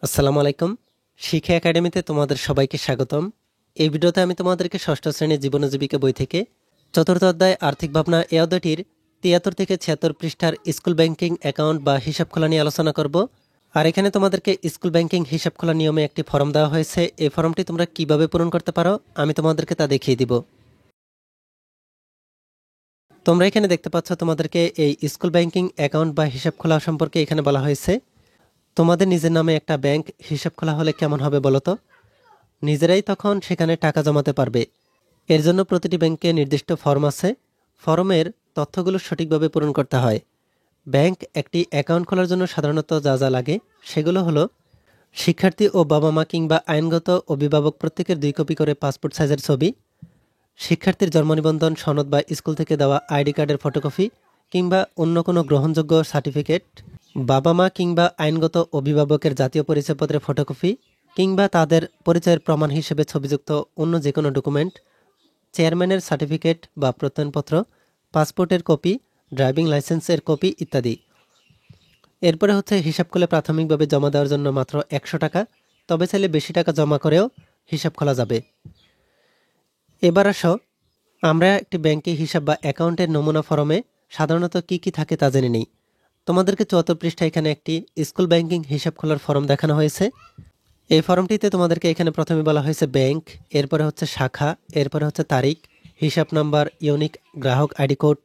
আসসালামু আলাইকুম। শিক্ষা একাডেমিতে তোমাদের সবাইকে স্বাগতম। এই ভিডিওতে আমি তোমাদেরকে ষষ্ঠ শ্রেণীর জীবন ও জীবিকা বই থেকে চতুর্থ অধ্যায় আর্থিক ভাবনা এই অধ্যায়টির ৭৩ থেকে ৭৬ পৃষ্ঠার স্কুল ব্যাংকিং অ্যাকাউন্ট বা হিসাব খোলা নিয়ে আলোচনা করব। আর এখানে তোমাদেরকে স্কুল ব্যাংকিং হিসাব খোলা নিয়মে একটি ফর্ম দেওয়া হয়েছে। এই ফর্মটি তোমরা কিভাবে পূরণ করতে পারো আমি তোমাদেরকে তা দেখিয়ে দিব। তোমরা এখানে দেখতে পাচ্ছ তোমাদেরকে এই স্কুল ব্যাংকিং অ্যাকাউন্ট বা হিসাব খোলা সম্পর্কে এখানে বলা হয়েছে। তোমাদের নিজের নামে একটা ব্যাংক হিসাব খোলা হলে কেমন হবে বলো তো? নিজেরাই তখন সেখানে টাকা জমাতে পারবে। এর জন্য প্রতিটি ব্যাংকে নির্দিষ্ট ফর্ম আছে। ফর্মের তথ্যগুলো সঠিকভাবে পূরণ করতে হয়। ব্যাংক একটি অ্যাকাউন্ট খোলার জন্য সাধারণত যা যা লাগে সেগুলো হলো শিক্ষার্থী ও বাবা মা কিংবা আইনগত অভিভাবক প্রত্যেকের 2 কপি করে পাসপোর্ট সাইজের ছবি, শিক্ষার্থীর জন্ম নিবন্ধন সনদ বা স্কুল থেকে দেওয়া আইডি কার্ডের ফটোকপি কিংবা অন্য কোনো গ্রহণযোগ্য সার্টিফিকেট, বাবা মা কিংবা আইনগত অভিভাবকের জাতীয় পরিচয়পত্রের ফটোকপি কিংবা তাদের পরিচয়ের প্রমাণ হিসেবে ছবিযুক্ত অন্য যে কোনো ডকুমেন্ট, চেয়ারম্যানের সার্টিফিকেট বা প্রত্যয়নপত্র, পাসপোর্টের কপি, ড্রাইভিং লাইসেন্সের কপি ইত্যাদি। এরপরে হচ্ছে হিসাব খুলে প্রাথমিকভাবে জমা দেওয়ার জন্য মাত্র 100 টাকা, তবে চাইলে বেশি টাকা জমা করেও হিসাব খোলা যাবে। এবার আসো আমরা একটি ব্যাংকে হিসাব বা অ্যাকাউন্টের নমুনা ফর্মে সাধারণত কি কি থাকে তা জেনে নিই। তোমাদেরকে ৭৪ পৃষ্ঠা এখানে একটি স্কুল ব্যাংকিং হিসাব খোলার ফর্ম দেখানো হয়েছে। এই ফর্মটিতে তোমাদেরকে এখানে প্রথমে বলা হয়েছে ব্যাংক, এরপরে হচ্ছে শাখা, এরপরে হচ্ছে তারিখ, হিসাব নাম্বার, ইউনিক গ্রাহক আইডি কোড।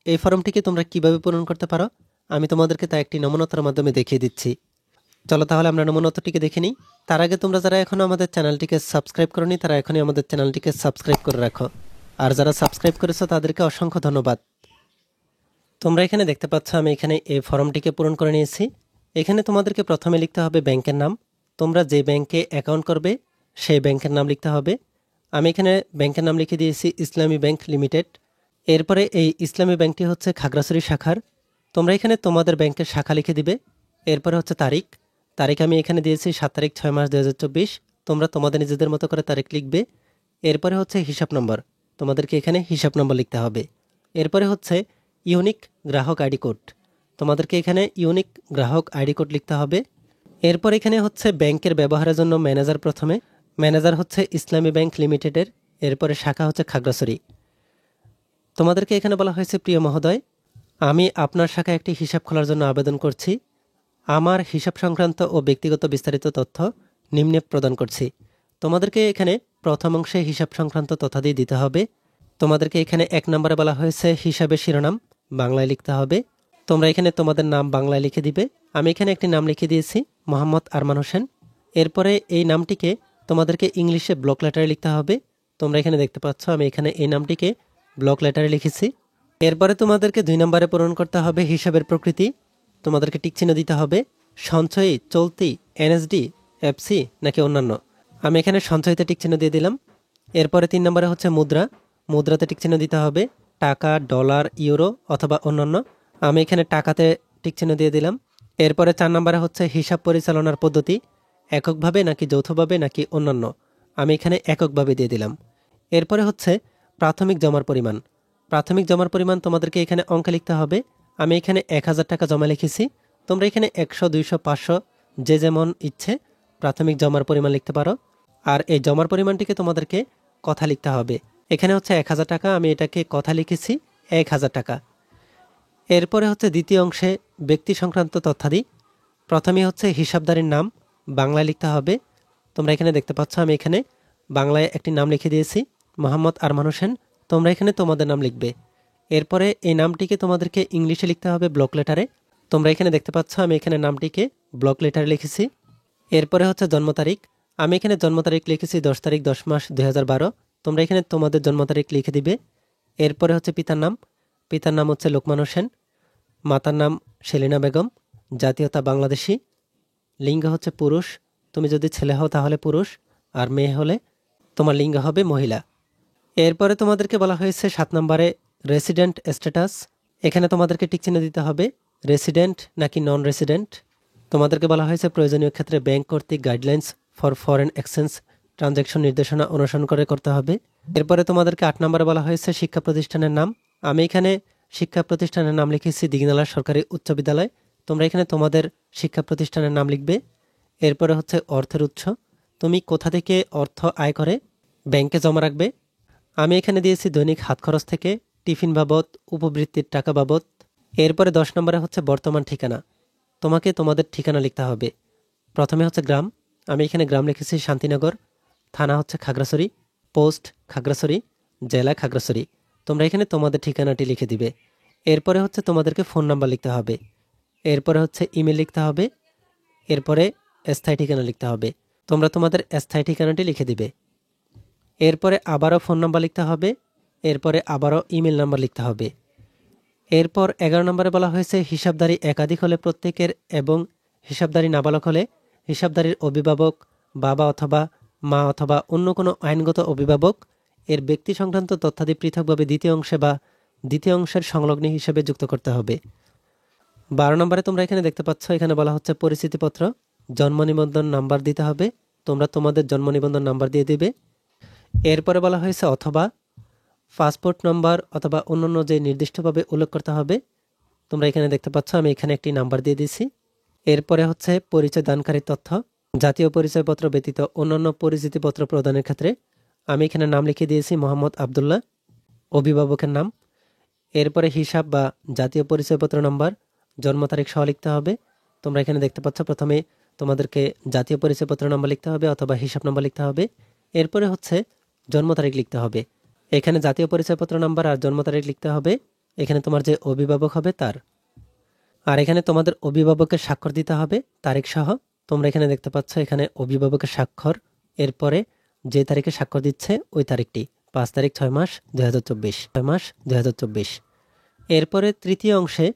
এই ফর্মটিকে তোমরা কিভাবে পূরণ করতে পারো আমি তোমাদেরকে তা একটি নমুনার মাধ্যমে দেখিয়ে দিচ্ছি। চলো তাহলে আমরা নমুনাটিকে দেখে নিই। তার আগে তোমরা যারা এখনও আমাদের চ্যানেলটিকে সাবস্ক্রাইব করোনি তারা এখনই আমাদের চ্যানেলটিকে সাবস্ক্রাইব করে রাখো, আর যারা সাবস্ক্রাইব করেছো তাদেরকে অসংখ্য ধন্যবাদ। তোমরা এখানে দেখতে পাচ্ছ আমি এখানে এই ফর্মটিকে পূরণ করে নিয়েছি। এখানে তোমাদেরকে প্রথমে লিখতে হবে ব্যাংকের নাম। তোমরা যে ব্যাংকে অ্যাকাউন্ট করবে সেই ব্যাংকের নাম লিখতে হবে। আমি এখানে ব্যাংকের নাম লিখে দিয়েছি ইসলামী ব্যাংক লিমিটেড। এরপরে এই ইসলামী ব্যাংকটি হচ্ছে খাগড়াছড়ি শাখার। তোমরা এখানে তোমাদের ব্যাংকের শাখা লিখে দিবে। এরপরে হচ্ছে তারিখ। তারিখ আমি এখানে দিয়েছি 7 তারিখ 6 মাস 2024। তোমরা তোমাদের নিজেদের মতো করে তারিখ লিখবে। এরপরে হচ্ছে হিসাব নম্বর। তোমাদেরকে এখানে হিসাব নম্বর লিখতে হবে। এরপরে হচ্ছে ইউনিক গ্রাহক আইডি কোড। তোমাদেরকে এখানে ইউনিক গ্রাহক আইডি কোড লিখতে হবে। এরপর এখানে হচ্ছে ব্যাংকের ব্যবহারের জন্য ম্যানেজার। প্রথমে ম্যানেজার হচ্ছে ইসলামী ব্যাংক লিমিটেডের, এরপরে শাখা হচ্ছে খাগড়াছড়ি। তোমাদেরকে এখানে বলা হয়েছে প্রিয় মহোদয়, আমি আপনার শাখায় একটি হিসাব খোলার জন্য আবেদন করছি। আমার হিসাব সংক্রান্ত ও ব্যক্তিগত বিস্তারিত তথ্য নিম্নে প্রদান করছি। তোমাদেরকে এখানে প্রথম অংশে হিসাব সংক্রান্ত তথ্যাদি দিতে হবে। তোমাদেরকে এখানে 1 নম্বরে বলা হয়েছে হিসাবের শিরোনাম বাংলায় লিখতে হবে। তোমরা এখানে তোমাদের নাম বাংলায় লিখে দিবে। আমি এখানে একটি নাম লিখে দিয়েছি মোহাম্মদ আরমান হোসেন। এরপরে এই নামটিকে তোমাদেরকে ইংলিশে ব্লক লেটারে লিখতে হবে। তোমরা এখানে দেখতে পাচ্ছ আমি এখানে এই নামটিকে ব্লক লেটারে লিখেছি। এরপরে তোমাদেরকে 2 নম্বরে পূরণ করতে হবে হিসাবের প্রকৃতি। তোমাদেরকে টিক চিহ্ন দিতে হবে সঞ্চয়ী, চলতি, এনএসডি, এফসি নাকি অন্যান্য। আমি এখানে সঞ্চয়ীতে টিক চিহ্ন দিয়ে দিলাম। এরপরে 3 নম্বরে হচ্ছে মুদ্রা। মুদ্রাতে টিক চিহ্ন দিতে হবে টাকা, ডলার, ইউরো অথবা অন্যান্য। আমি এখানে টাকাতে টিক চিহ্ন দিয়ে দিলাম। এরপরে 4 নম্বরে হচ্ছে হিসাব পরিচালনার পদ্ধতি, এককভাবে নাকি যৌথভাবে নাকি অন্যান্য। আমি এখানে এককভাবে দিয়ে দিলাম। এরপরে হচ্ছে প্রাথমিক জমার পরিমাণ। প্রাথমিক জমার পরিমাণ তোমাদেরকে এখানে অঙ্কে লিখতে হবে। আমি এখানে 1000 টাকা জমা লিখেছি। তোমরা এখানে 100, 200, 500 যে যেমন ইচ্ছে প্রাথমিক জমার পরিমাণ লিখতে পারো। আর এই জমার পরিমাণটিকে তোমাদেরকে কথা লিখতে হবে। এখানে হচ্ছে 1000 টাকা, আমি এটাকে কথা লিখেছি 1000 টাকা। এরপরে হচ্ছে দ্বিতীয় অংশে ব্যক্তি সংক্রান্ত তথ্যাদি। প্রথমে হচ্ছে হিসাবদারের নাম বাংলায় লিখতে হবে। তোমরা এখানে দেখতে পাচ্ছ আমি এখানে বাংলায় একটি নাম লিখে দিয়েছি মোহাম্মদ আরমান হোসেন। তোমরা এখানে তোমাদের নাম লিখবে। এরপরে এই নামটিকে তোমাদেরকে ইংলিশে লিখতে হবে ব্লক লেটারে। তোমরা এখানে দেখতে পাচ্ছ আমি এখানে নামটিকে ব্লক লেটারে লিখেছি। এরপরে হচ্ছে জন্ম তারিখ। আমি এখানে জন্ম তারিখ লিখেছি 10 তারিখ 10 মাস 2012। তোমরা এখানে তোমাদের জন্ম তারিখ লিখে দিবে। এরপরে হচ্ছে পিতার নাম। পিতার নাম হচ্ছে লোকমান হোসেন। মাতার নাম সেলিনা বেগম। জাতীয়তা বাংলাদেশি। লিঙ্গ হচ্ছে পুরুষ। তুমি যদি ছেলে হও তাহলে পুরুষ, আর মেয়ে হলে তোমার লিঙ্গ হবে মহিলা। এরপরে তোমাদেরকে বলা হয়েছে 7 নম্বরে রেসিডেন্ট স্ট্যাটাস। এখানে তোমাদেরকে টিক চিহ্ন দিতে হবে রেসিডেন্ট নাকি নন রেসিডেন্ট। তোমাদেরকে বলা হয়েছে প্রয়োজনীয় ক্ষেত্রে ব্যাংক কর্তৃক guidelines for foreign exchange transaction নির্দেশনা অনুসরণ করে করতে হবে। এরপরে তোমাদেরকে 8 নম্বরে বলা হয়েছে শিক্ষা প্রতিষ্ঠানের নাম। আমি এখানে শিক্ষা প্রতিষ্ঠানের নাম লিখেছি দিঘিনালা সরকারি উচ্চ বিদ্যালয়। তোমরা এখানে তোমাদের শিক্ষা প্রতিষ্ঠানের নাম লিখবে। এরপরে হচ্ছে অর্থের উৎস, তুমি কোথা থেকে অর্থ আয় করে ব্যাংকে জমা রাখবে। আমি এখানে দিয়েছি দৈনিক হাত খরচ থেকে, টিফিন বাবদ, উপবৃত্তির টাকা বাবদ। এরপরে 10 নম্বরে হচ্ছে বর্তমান ঠিকানা, তোমাকে তোমাদের ঠিকানা লিখতে হবে। প্রথমে হচ্ছে গ্রাম, আমি এখানে গ্রাম লিখেছি শান্তিনগর, থানা হচ্ছে খাগড়াছড়ি, পোস্ট খাগড়াছড়ি, জেলা খাগড়াছড়ি। তোমরা এখানে তোমাদের ঠিকানাটি লিখে দিবে। এরপরে হচ্ছে তোমাদেরকে ফোন নাম্বার লিখতে হবে। এরপরে হচ্ছে ইমেল লিখতে হবে। এরপরে স্থায়ী ঠিকানা লিখতে হবে। তোমরা তোমাদের স্থায়ী ঠিকানাটি লিখে দিবে। এরপরে আবারও ফোন নাম্বার লিখতে হবে। এরপরে আবারও ইমেল নাম্বার লিখতে হবে। এরপর 11 নম্বরে বলা হয়েছে হিসাবধারী একাধিক হলে প্রত্যেকের এবং হিসাবধারী নাবালক হলে হিসাবধারীর অভিভাবক, বাবা অথবা মা অথবা অন্য কোনো আইনগত অভিভাবক এর ব্যক্তি সংক্রান্ত তথ্যাদি পৃথকভাবে দ্বিতীয় অংশে বা দ্বিতীয় অংশের সংলগ্ন হিসেবে যুক্ত করতে হবে। 12 নম্বরে তোমরা এখানে দেখতে পাচ্ছ, এখানে বলা হচ্ছে পরিচিতিপত্র, জন্ম নিবন্ধন নাম্বার দিতে হবে। তোমরা তোমাদের জন্ম নিবন্ধন নাম্বার দিয়ে দিবে। এরপরে বলা হয়েছে অথবা পাসপোর্ট নম্বর অথবা অন্যান্য যে নির্দিষ্টভাবে উল্লেখ করতে হবে। তোমরা এখানে দেখতে পাচ্ছ আমি এখানে একটি নাম্বার দিয়ে দিয়েছি। এরপরে হচ্ছে পরিচয় দানকারীর তথ্য, জাতীয় পরিচয়পত্র ব্যতীত অন্যান্য পরিচিতিপত্র প্রদানের ক্ষেত্রে আমি এখানে নাম লিখে দিয়েছি মোহাম্মদ আবদুল্লাহ, অভিভাবকের নাম। এরপরে হিসাব বা জাতীয় পরিচয়পত্র নম্বর, জন্ম তারিখ সহ লিখতে হবে। তোমরা এখানে দেখতে পাচ্ছ প্রথমে তোমাদেরকে জাতীয় পরিচয়পত্র নম্বর লিখতে হবে অথবা হিসাব নম্বর লিখতে হবে। এরপরে হচ্ছে জন্ম তারিখ লিখতে হবে। এখানে জাতীয় পরিচয়পত্র নাম্বার আর জন্ম তারিখ লিখতে হবে এখানে তোমার যে অভিভাবক হবে তার। আর এখানে তোমাদের অভিভাবকের স্বাক্ষর দিতে হবে তারিখ সহ। তোমরা এখানে দেখতে পাচ্ছ এখানে অভিভাবকের স্বাক্ষর। এরপরে যে তারিখে স্বাক্ষর দিচ্ছে ওই তারিখটি 5 তারিখ 6 মাস 2024, 6 মাস 2024। এরপরে তৃতীয় অংশে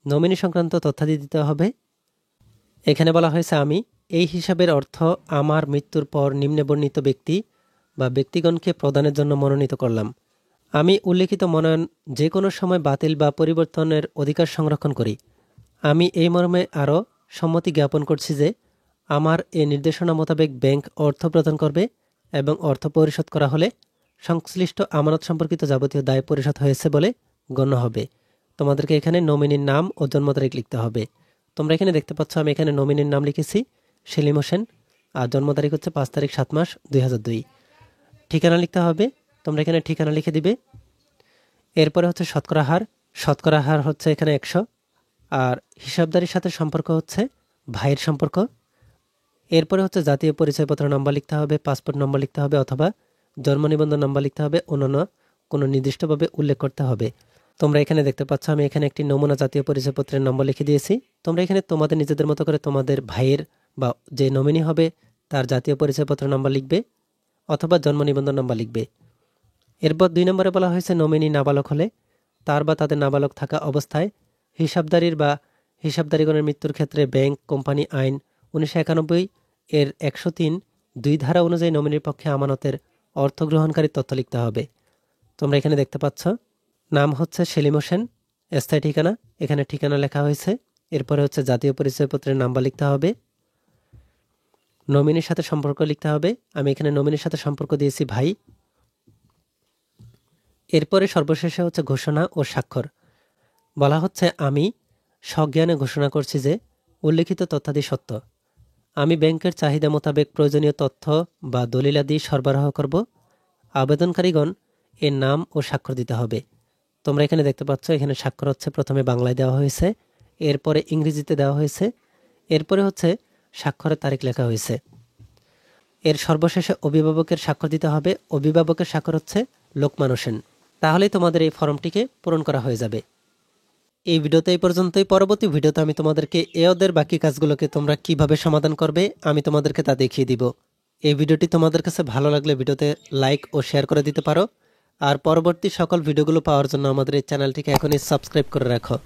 নমিনি সংক্রান্ত তথ্যাদি দিতে হবে। এখানে বলা হয়েছে আমি এই হিসাবের অর্থ আমার মৃত্যুর পর নিম্নে বর্ণিত ব্যক্তি বা ব্যক্তিগণকে প্রদানের জন্য মনোনীত করলাম। আমি উল্লেখিত মনোনয়ন যে কোনো সময় বাতিল বা পরিবর্তনের অধিকার সংরক্ষণ করি। আমি এই মর্মে আরও সম্মতি জ্ঞাপন করছি যে আমার এই নির্দেশনা মোতাবেক ব্যাংক অর্থ প্রদান করবে এবং অর্থ পরিশোধ করা হলে সংশ্লিষ্ট আমানত সম্পর্কিত যাবতীয় দায় পরিশোধ হয়েছে বলে গণ্য হবে। তোমাদেরকে এখানে নমিনির নাম ও জন্ম তারিখ লিখতে হবে। তোমরা এখানে দেখতে পাচ্ছ আমি এখানে নমিনির নাম লিখেছি সেলিম হোসেন, আর জন্ম তারিখ হচ্ছে 5 তারিখ 7 মাস 2002। ঠিকানা লিখতে হবে। তোমরা এখানে ঠিকানা লিখে দিবে। এরপরে হচ্ছে শতকরা হার, শতকরা হার হচ্ছে এখানে 100। আর হিসাবদারির সাথে সম্পর্ক হচ্ছে ভাইয়ের সম্পর্ক। এরপরে হচ্ছে জাতীয় পরিচয়পত্র নম্বর লিখতে হবে, পাসপোর্ট নম্বর লিখতে হবে অথবা জন্ম নিবন্ধন নম্বর লিখতে হবে, অন্যান্য কোনো নির্দিষ্টভাবে উল্লেখ করতে হবে। তোমরা এখানে দেখতে পাচ্ছ আমি এখানে একটি নমুনা জাতীয় পরিচয়পত্রের নম্বর লিখে দিয়েছি। তোমরা এখানে তোমাদের নিজেদের মতো করে তোমাদের ভাইয়ের বা যে নমিনি হবে তার জাতীয় পরিচয়পত্র নম্বর লিখবে অথবা জন্ম নিবন্ধন নম্বর লিখবে। এরপর 2 নম্বরে বলা হয়েছে নমিনি নাবালক হলে তার বা তাদের নাবালক থাকা অবস্থায় হিসাবদারির বা হিসাবদারিগণের মৃত্যুর ক্ষেত্রে ব্যাংক কোম্পানি আইন 1991 এর 103(2) ধারা অনুযায়ী নমিনির পক্ষে আমানতের অর্থ গ্রহণকারী তথ্য লিখতে হবে। তোমরা এখানে দেখতে পাচ্ছ নাম হচ্ছে সেলিম হোসেন, স্থায়ী ঠিকানা এখানে ঠিকানা লেখা হয়েছে। এরপরে হচ্ছে জাতীয় পরিচয়পত্রের নাম্বার লিখতে হবে, নমিনির সাথে সম্পর্ক লিখতে হবে। আমি এখানে নমিনির সাথে সম্পর্ক দিয়েছি ভাই। এরপরে সর্বশেষে হচ্ছে ঘোষণা ও স্বাক্ষর। বলা হচ্ছে আমি সজ্ঞানে ঘোষণা করছি যে উল্লেখিত তথ্যাদি সত্য। আমি ব্যাংকের চাহিদা মোতাবেক প্রয়োজনীয় তথ্য বা দলিলাদি সরবরাহ করব। আবেদনকারীগণ এর নাম ও স্বাক্ষর দিতে হবে। তোমরা এখানে দেখতে পাচ্ছ এখানে স্বাক্ষর হচ্ছে প্রথমে বাংলায় দেওয়া হয়েছে, এরপরে ইংরেজিতে দেওয়া হয়েছে, এরপরে হচ্ছে স্বাক্ষরের তারিখ লেখা হয়েছে। এর সর্বশেষে অভিভাবকের স্বাক্ষর দিতে হবে। অভিভাবকের স্বাক্ষর হচ্ছে লোকমান হোসেন। তাহলেই তোমাদের এই ফর্মটিকে পূরণ করা হয়ে যাবে। এই ভিডিওতে এই পর্যন্তই। পরবর্তী ভিডিওতে আমি তোমাদেরকে ওদের বাকি কাজগুলোকে তোমরা কিভাবে সমাধান করবে আমি তোমাদেরকে তা দেখিয়ে দিব। এই ভিডিওটি তোমাদের কাছে ভালো লাগলে ভিডিওতে লাইক ও শেয়ার করে দিতে পারো। আর পরবর্তী সকল ভিডিওগুলো পাওয়ার জন্য আমাদের এই চ্যানেলটিকে এখনই সাবস্ক্রাইব করে রাখো।